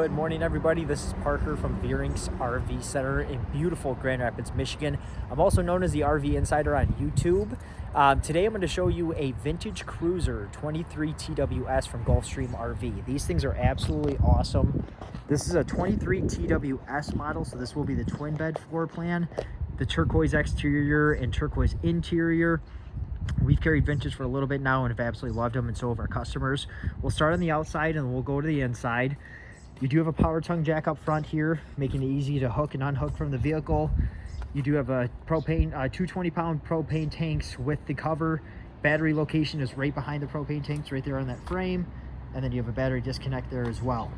Good morning, everybody. This is Parker from VEURINK'S RV Center in beautiful Grand Rapids, Michigan. I'm also known as the RV Insider on YouTube. Today I'm going to show you a vintage cruiser 23 TWS from Gulfstream RV. These things are absolutely awesome. This is a 23 TWS model, so this will be the twin bed floor plan, the turquoise exterior and turquoise interior. We've carried vintage for a little bit now and have absolutely loved them, and so have our customers. We'll start on the outside and we'll go to the inside. You do have a power tongue jack up front here, making it easy to hook and unhook from the vehicle. You do have a propane, 220-pound propane tanks with the cover. Battery location is right behind the propane tanks, right there on that frame. And then you have a battery disconnect there as well.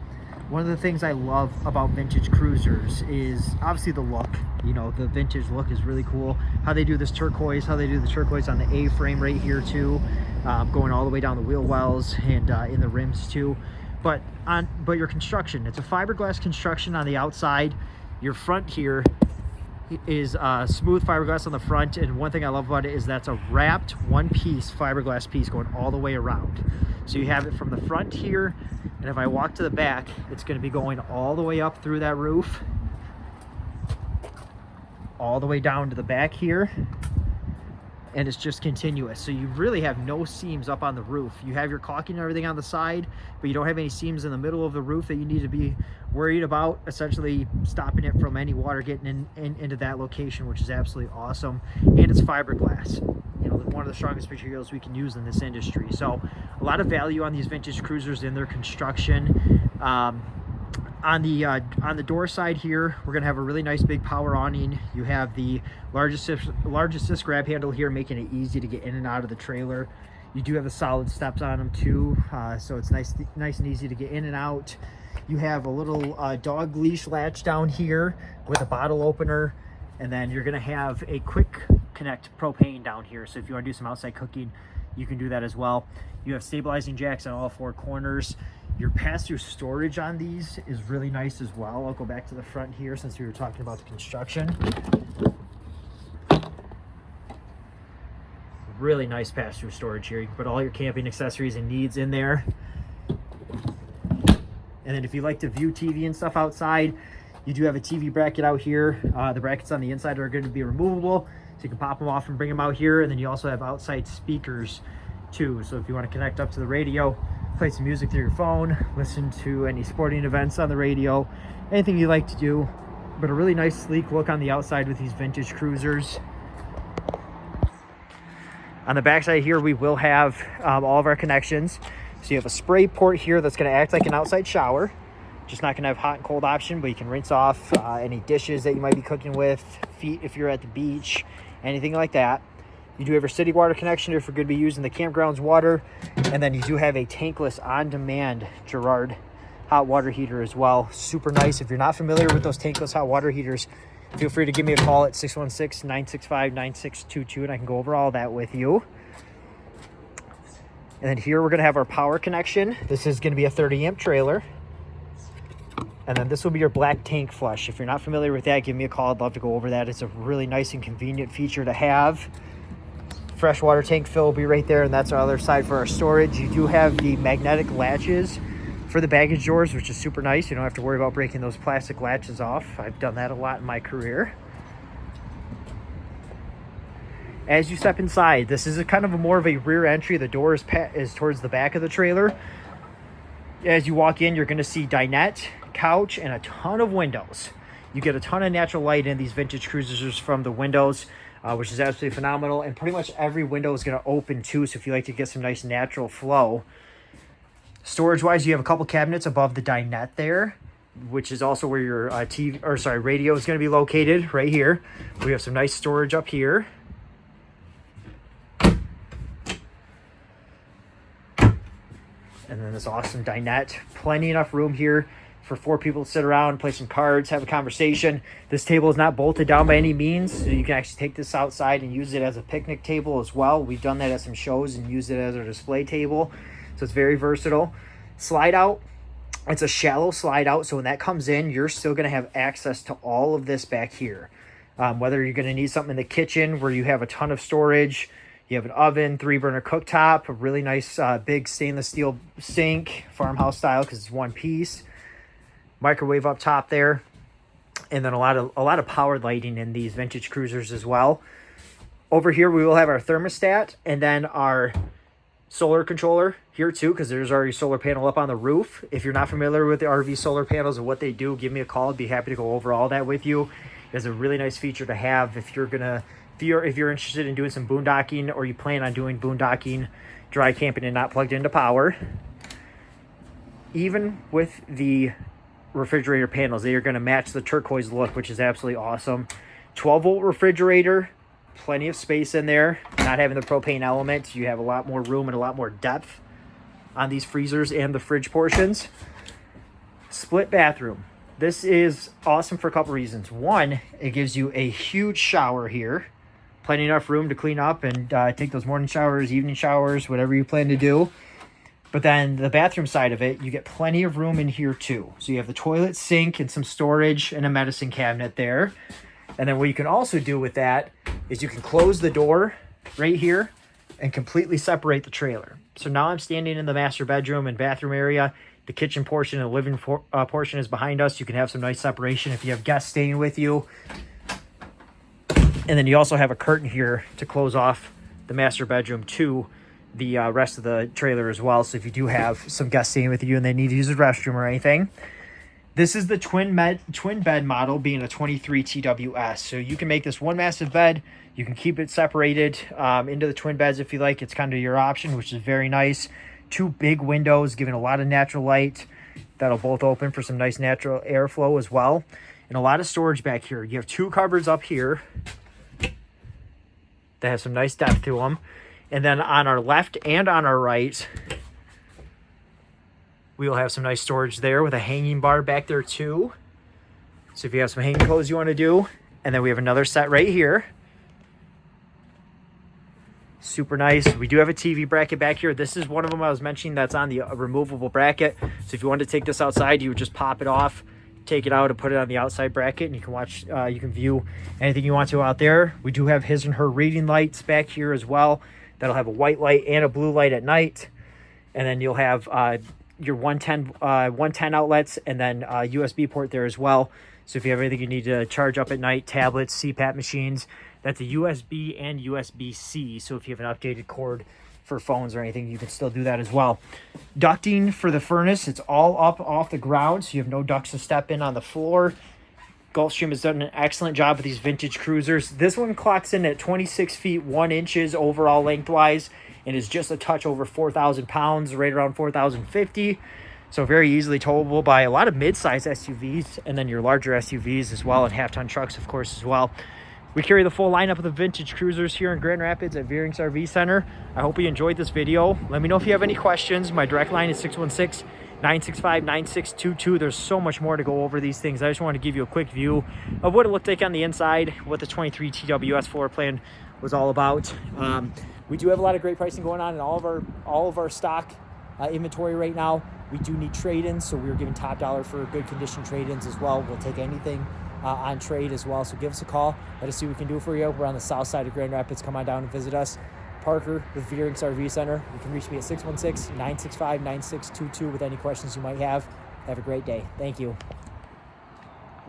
One of the things I love about vintage cruisers is obviously the look. You know, the vintage look is really cool. How they do this turquoise, how they do the turquoise on the A-frame right here too, going all the way down the wheel wells and in the rims too. But your construction, it's a fiberglass construction on the outside. Your front here is smooth fiberglass on the front, and one thing I love about it is that's a wrapped one-piece fiberglass piece going all the way around. So you have it from the front here, and if I walk to the back, it's going to be going all the way up through that roof, all the way down to the back here, and it's just continuous. So you really have no seams up on the roof. You have your caulking and everything on the side, but you don't have any seams in the middle of the roof that you need to be worried about, essentially stopping it from any water getting into that location, which is absolutely awesome. And it's fiberglass, you know, one of the strongest materials we can use in this industry. So a lot of value on these vintage cruisers in their construction. On the door side here, we're gonna have a really nice big power awning. You have the largest disc grab handle here, making it easy to get in and out of the trailer. You do have the solid steps on them too, so it's nice and easy to get in and out. You have a little dog leash latch down here with a bottle opener, and then you're gonna have a quick connect propane down here. So if you want to do some outside cooking, you can do that as well. You have stabilizing jacks on all four corners. Your pass-through storage on these is really nice as well. I'll go back to the front here since we were talking about the construction. Really nice pass-through storage here. You can put all your camping accessories and needs in there. And then if you like to view TV and stuff outside, you do have a TV bracket out here. The brackets on the inside are going to be removable, so you can pop them off and bring them out here. And then you also have outside speakers too. So if you want to connect up to the radio, play some music through your phone, listen to any sporting events on the radio, anything you like to do. But a really nice sleek look on the outside with these vintage cruisers. On the back side here, we will have all of our connections. So you have a spray port here that's going to act like an outside shower. Just not going to have hot and cold option, but you can rinse off any dishes that you might be cooking with, feet if you're at the beach, anything like that. You do have your city water connection if you're going to be using the campground's water. And then you do have a tankless on-demand Girard hot water heater as well. Super nice. If you're not familiar with those tankless hot water heaters, feel free to give me a call at 616-965-9622 and I can go over all that with you. And then here we're going to have our power connection. This is going to be a 30 amp trailer. And then this will be your black tank flush. If you're not familiar with that, give me a call. I'd love to go over that. It's a really nice and convenient feature to have. Freshwater tank fill will be right there, and that's our other side for our storage. You do have the magnetic latches for the baggage doors, which is super nice. You don't have to worry about breaking those plastic latches off. I've done that a lot in my career. As you step inside, this is a kind of more of a rear entry. The door is towards the back of the trailer. As you walk in, you're going to see dinette, couch, and a ton of windows. You get a ton of natural light in these vintage cruisers from the windows, which is absolutely phenomenal. And pretty much every window is going to open too, so if you like to get some nice natural flow. Storage wise, you have a couple cabinets above the dinette there, which is also where your radio is going to be located right here. We have some nice storage up here. And then this awesome dinette. Plenty enough room here for 4 people to sit around, play some cards, have a conversation. This table is not bolted down by any means, so you can actually take this outside and use it as a picnic table as well. We've done that at some shows and used it as a display table, so it's very versatile. Slide out. It's a shallow slide out, so when that comes in, you're still going to have access to all of this back here. Whether you're going to need something in the kitchen where you have a ton of storage, you have an oven, 3-burner cooktop, a really nice big stainless steel sink, farmhouse style because it's one piece. microwave up top there, and then a lot of power lighting in these vintage cruisers as well. Over here we will have our thermostat and then our solar controller here too, because there's already a solar panel up on the roof. If you're not familiar with the RV solar panels and what they do, give me a call. I'd be happy to go over all that with you. It's a really nice feature to have if you're interested in doing some boondocking, or you plan on doing boondocking, dry camping, and not plugged into power. Even with the refrigerator panels, they are going to match the turquoise look, which is absolutely awesome. 12-volt refrigerator, plenty of space in there. Not having the propane element, you have a lot more room and a lot more depth on these freezers and the fridge portions. Split bathroom. This is awesome for a couple reasons. One, it gives you a huge shower here. Plenty enough room to clean up and take those morning showers, evening showers, whatever you plan to do. But then the bathroom side of it, you get plenty of room in here too. So you have the toilet, sink, and some storage and a medicine cabinet there. And then what you can also do with that is you can close the door right here and completely separate the trailer. So now I'm standing in the master bedroom and bathroom area. The kitchen portion and the living portion is behind us. You can have some nice separation if you have guests staying with you. And then you also have a curtain here to close off the master bedroom to the rest of the trailer as well. So if you do have some guests staying with you and they need to use a restroom or anything. This is the twin bed model, being a 23 TWS. So you can make this one massive bed. You can keep it separated into the twin beds if you like. It's kind of your option, which is very nice. 2 big windows, giving a lot of natural light. That'll both open for some nice natural airflow as well. And a lot of storage back here. You have 2 cupboards up here that have some nice depth to them. And then on our left and on our right, we will have some nice storage there with a hanging bar back there too. So if you have some hanging clothes you want to do. And then we have another set right here. Super nice. We do have a TV bracket back here. This is one of them I was mentioning that's on the removable bracket. So if you wanted to take this outside, you would just pop it off, take it out, and put it on the outside bracket, and you can watch, you can view anything you want to out there. We do have his and her reading lights back here as well. That'll have a white light and a blue light at night. And then you'll have your 110 outlets, and then a USB port there as well. So if you have anything you need to charge up at night, tablets, CPAP machines, that's a USB and USB-C. So if you have an updated cord for phones or anything, you can still do that as well. Ducting for the furnace, it's all up off the ground, so you have no ducts to step in on the floor. Gulfstream has done an excellent job with these vintage cruisers. This one clocks in at 26 feet 1 inches overall lengthwise, and is just a touch over 4,000 pounds, right around 4,050. So very easily towable by a lot of mid-size SUVs, and then your larger SUVs as well, and half-ton trucks, of course, as well. We carry the full lineup of the vintage cruisers here in Grand Rapids at Veurinks RV Center. I hope you enjoyed this video. Let me know if you have any questions. My direct line is 616-965-9622. There's so much more to go over these things. I just want to give you a quick view of what it looked like on the inside, what the 23 TWS floor plan was all about. We do have a lot of great pricing going on in all of our stock inventory right now. We do need trade-ins, so we're giving top dollar for good condition trade-ins as well. We'll take anything on trade as well. So give us a call. Let us see what we can do for you. We're on the south side of Grand Rapids. Come on down and visit us. Parker with Veurinks RV Center. You can reach me at 616-965-9622 with any questions you might have. Have a great day. Thank you.